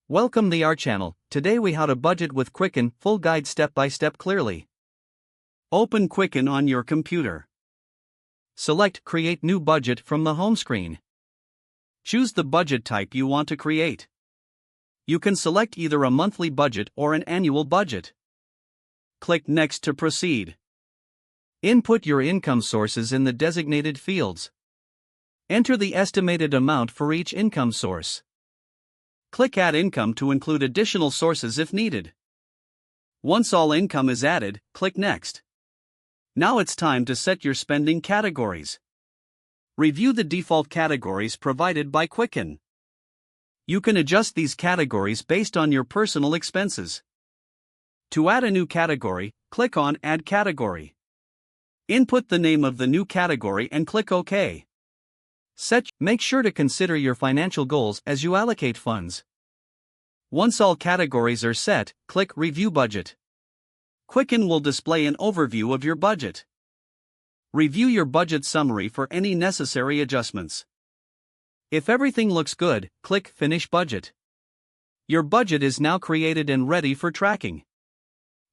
Welcome to our channel. Today we how to budget with Quicken, full guide step by step clearly. Open Quicken on your computer. Select Create New Budget from the home screen. Choose the budget type you want to create. You can select either a monthly budget or an annual budget. Click Next to proceed. Input your income sources in the designated fields. Enter the estimated amount for each income source. Click Add Income to include additional sources if needed. Once all income is added, click Next. Now it's time to set your spending categories. Review the default categories provided by Quicken. You can adjust these categories based on your personal expenses. To add a new category, click on Add Category. Input the name of the new category and click OK. Make sure to consider your financial goals as you allocate funds. Once all categories are set, click Review Budget. Quicken will display an overview of your budget. Review your budget summary for any necessary adjustments. If everything looks good, click Finish Budget. Your budget is now created and ready for tracking.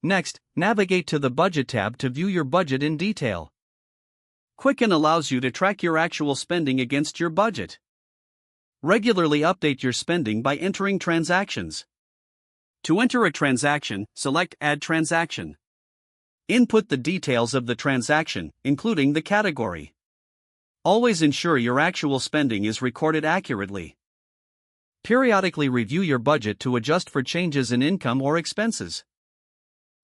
Next, navigate to the Budget tab to view your budget in detail. Quicken allows you to track your actual spending against your budget. Regularly update your spending by entering transactions. To enter a transaction, select Add Transaction. Input the details of the transaction, including the category. Always ensure your actual spending is recorded accurately. Periodically review your budget to adjust for changes in income or expenses.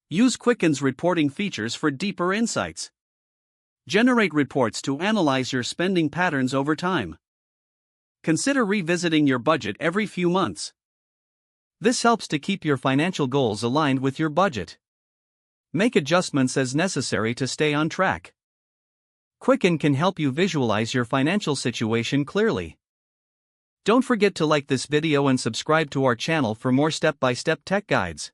Use Quicken's reporting features for deeper insights. Generate reports to analyze your spending patterns over time. Consider revisiting your budget every few months. This helps to keep your financial goals aligned with your budget. Make adjustments as necessary to stay on track. Quicken can help you visualize your financial situation clearly. Don't forget to like this video and subscribe to our channel for more step-by-step tech guides.